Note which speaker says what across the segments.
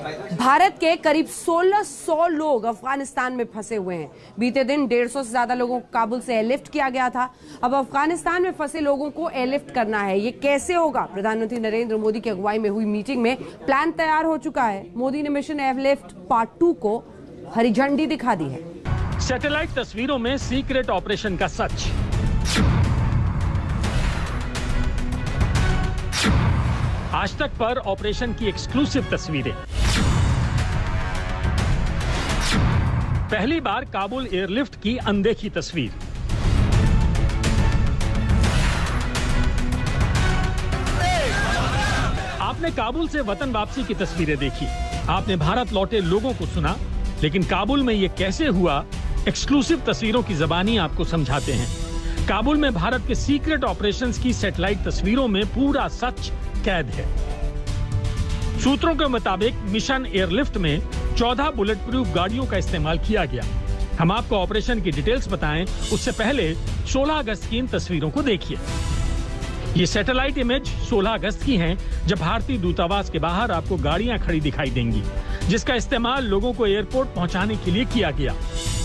Speaker 1: भारत के करीब 1600 लोग अफगानिस्तान में फंसे हुए हैं। बीते दिन 150 से ज्यादा लोगों को काबुल से एयरलिफ्ट किया गया था। अब अफगानिस्तान में फंसे लोगों को एयरलिफ्ट करना है। ये कैसे होगा? प्रधानमंत्री नरेंद्र मोदी की अगुवाई में हुई मीटिंग में प्लान तैयार हो चुका है। मोदी ने मिशन एयरलिफ्ट पार्ट 2 को हरी झंडी दिखा दी है।
Speaker 2: सैटेलाइट तस्वीरों में सीक्रेट ऑपरेशन का सच, आज तक पर ऑपरेशन की एक्सक्लूसिव तस्वीरें, पहली बार काबुल एयरलिफ्ट की अनदेखी तस्वीर, आपने काबुल से वतन वापसी की तस्वीरें देखी, आपने भारत लौटे लोगों को सुना, लेकिन काबुल में यह कैसे हुआ, एक्सक्लूसिव तस्वीरों की ज़बानी आपको समझाते हैं। काबुल में भारत के सीक्रेट ऑपरेशंस की सैटेलाइट तस्वीरों में पूरा सच कैद है। सूत्रों के मुताबिक मिशन एयरलिफ्ट में 14 बुलेट प्रूफ गाड़ियों का इस्तेमाल किया गया। हम आपको ऑपरेशन की डिटेल्स बताएं, उससे पहले 16 अगस्त की इन तस्वीरों को देखिए। ये सैटेलाइट इमेज 16 अगस्त की हैं, जब भारतीय दूतावास के बाहर आपको गाड़ियां खड़ी दिखाई देंगी, जिसका इस्तेमाल लोगों को एयरपोर्ट पहुंचाने के लिए किया गया।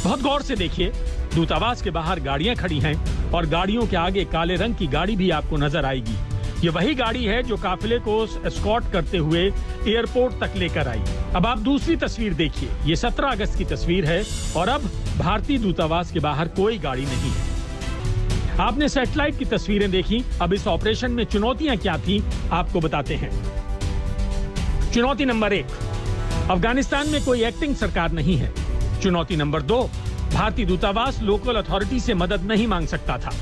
Speaker 2: बहुत गौर से देखिए, दूतावास के बाहर गाड़ियां खड़ी हैं और गाड़ियों के आगे काले रंग की गाड़ी भी आपको नजर आएगी। ये वही गाड़ी है जो काफिले को एस्कॉर्ट करते हुए एयरपोर्ट तक लेकर आई। अब आप दूसरी तस्वीर देखिए, ये 17 अगस्त की तस्वीर है और अब भारतीय दूतावास के बाहर कोई गाड़ी नहीं है। आपने सैटेलाइट की तस्वीरें देखी, अब इस ऑपरेशन में चुनौतियां क्या थी आपको बताते हैं। चुनौती नंबर 1, अफगानिस्तान में कोई एक्टिंग सरकार नहीं है। चुनौती नंबर 2, भारतीय दूतावास लोकल अथॉरिटी से मदद नहीं मांग सकता था।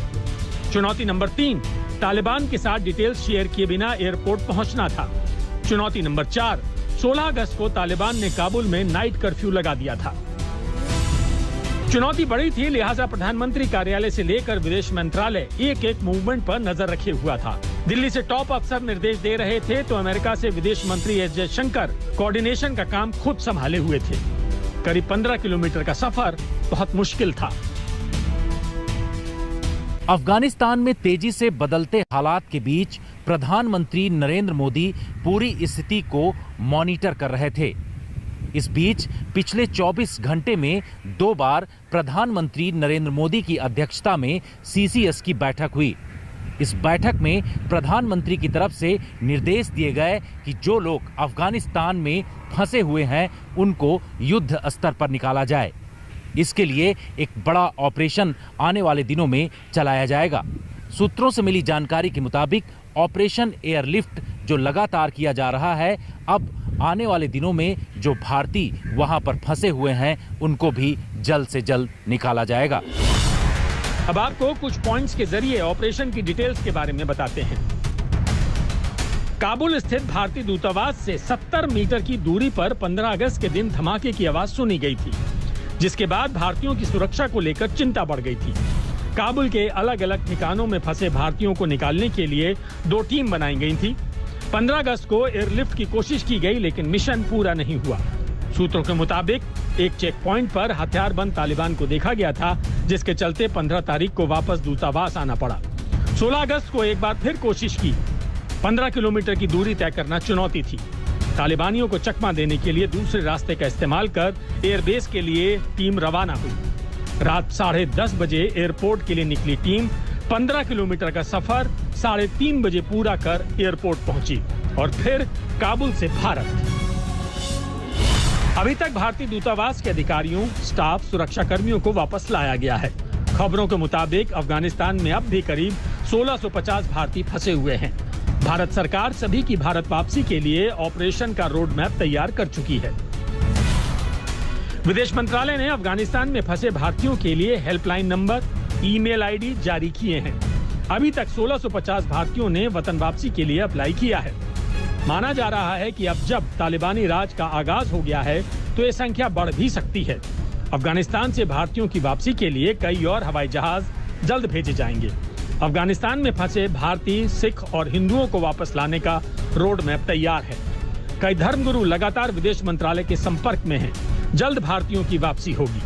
Speaker 2: चुनौती नंबर 3, तालिबान के साथ डिटेल्स शेयर किए बिना एयरपोर्ट पहुंचना था। चुनौती नंबर 4, 16 अगस्त को तालिबान ने काबुल में नाइट कर्फ्यू लगा दिया था। चुनौती बड़ी थी, लिहाजा प्रधानमंत्री कार्यालय से लेकर विदेश मंत्रालय एक एक मूवमेंट पर नजर रखे हुआ था। दिल्ली से टॉप अफसर निर्देश दे रहे थे तो अमेरिका से विदेश मंत्री एस जयशंकर कोऑर्डिनेशन का काम खुद संभाले हुए थे। करीब 15 किलोमीटर का सफर बहुत मुश्किल था।
Speaker 3: अफगानिस्तान में तेजी से बदलते हालात के बीच प्रधानमंत्री नरेंद्र मोदी पूरी स्थिति को मॉनिटर कर रहे थे। इस बीच पिछले 24 घंटे में 2 बार प्रधानमंत्री नरेंद्र मोदी की अध्यक्षता में सीसीएस की बैठक हुई। इस बैठक में प्रधानमंत्री की तरफ से निर्देश दिए गए कि जो लोग अफगानिस्तान में फंसे हुए हैं उनको युद्ध स्तर पर निकाला जाए। इसके लिए एक बड़ा ऑपरेशन आने वाले दिनों में चलाया जाएगा। सूत्रों से मिली जानकारी के मुताबिक ऑपरेशन एयरलिफ्ट जो लगातार किया जा रहा है, अब आने वाले दिनों में जो भारतीय वहां पर फंसे हुए हैं उनको भी जल्द से जल्द निकाला जाएगा।
Speaker 2: अब आपको कुछ पॉइंट्स के जरिए ऑपरेशन की डिटेल्स के बारे में बताते हैं। काबुल स्थित भारतीय दूतावास से 70 मीटर की दूरी पर 15 अगस्त के दिन धमाके की आवाज सुनी गई थी, जिसके बाद भारतीयों की सुरक्षा को लेकर चिंता बढ़ गई थी। काबुल के अलग अलग ठिकानों में फंसे भारतीयों को निकालने के लिए 2 टीम बनाई गई थी। 15 अगस्त को एयरलिफ्ट की कोशिश की गई, लेकिन मिशन पूरा नहीं हुआ। सूत्रों के मुताबिक एक चेक पॉइंट पर हथियारबंद तालिबान को देखा गया था, जिसके चलते 15 तारीख को वापस दूतावास आना पड़ा। 16 अगस्त को एक बार फिर कोशिश की। 15 किलोमीटर की दूरी तय करना चुनौती थी। तालिबानियों को चकमा देने के लिए दूसरे रास्ते का इस्तेमाल कर एयरबेस के लिए टीम रवाना हुई। रात 10:30 बजे एयरपोर्ट के लिए निकली टीम 15 किलोमीटर का सफर 3:30 बजे पूरा कर एयरपोर्ट पहुंची और फिर काबुल से भारत। अभी तक भारतीय दूतावास के अधिकारियों, स्टाफ, सुरक्षा कर्मियों को वापस लाया गया है। खबरों के मुताबिक अफगानिस्तान में अब भी करीब 1650 भारतीय फंसे हुए हैं। भारत सरकार सभी की भारत वापसी के लिए ऑपरेशन का रोड मैप तैयार कर चुकी है। विदेश मंत्रालय ने अफगानिस्तान में फंसे भारतीयों के लिए हेल्पलाइन नंबर, ईमेल आईडी जारी किए हैं। अभी तक 1650 भारतीयों ने वतन वापसी के लिए अप्लाई किया है। माना जा रहा है कि अब जब तालिबानी राज का आगाज हो गया है तो ये संख्या बढ़ भी सकती है। अफगानिस्तान से भारतीयों की वापसी के लिए कई और हवाई जहाज जल्द भेजे जाएंगे। अफगानिस्तान में फंसे भारतीय, सिख और हिंदुओं को वापस लाने का रोड मैप तैयार है। कई धर्मगुरु लगातार विदेश मंत्रालय के संपर्क में हैं। जल्द भारतीयों की वापसी होगी।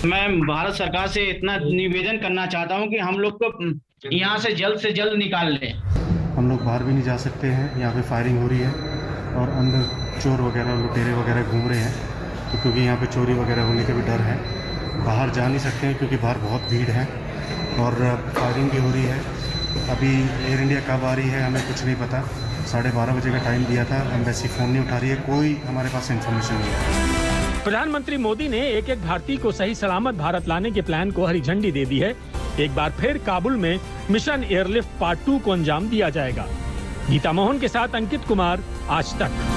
Speaker 4: मैं भारत सरकार से इतना निवेदन करना चाहता हूं कि हम लोग को यहाँ से जल्द निकाल लें।
Speaker 5: हम लोग बाहर भी नहीं जा सकते हैं, यहाँ पे फायरिंग हो रही है और अंदर चोर वगैरह लुटेरे वगैरह घूम रहे हैं, तो क्योंकि यहाँ पे चोरी वगैरह होने का भी डर है, बाहर जा नहीं सकते हैं क्योंकि बाहर बहुत भीड़ है और फायरिंग भी हो रही है। अभी एयर इंडिया कब आ रही है हमें कुछ नहीं पता। 12:30 बजे का टाइम दिया था, एम्बेसी फ़ोन नहीं उठा रही है, कोई हमारे पास इन्फॉर्मेशन नहीं है।
Speaker 2: प्रधानमंत्री मोदी ने एक एक भारतीय को सही सलामत भारत लाने के प्लान को हरी झंडी दे दी है। एक बार फिर काबुल में मिशन एयरलिफ्ट पार्ट 2 को अंजाम दिया जाएगा। गीता मोहन के साथ अंकित कुमार, आज तक।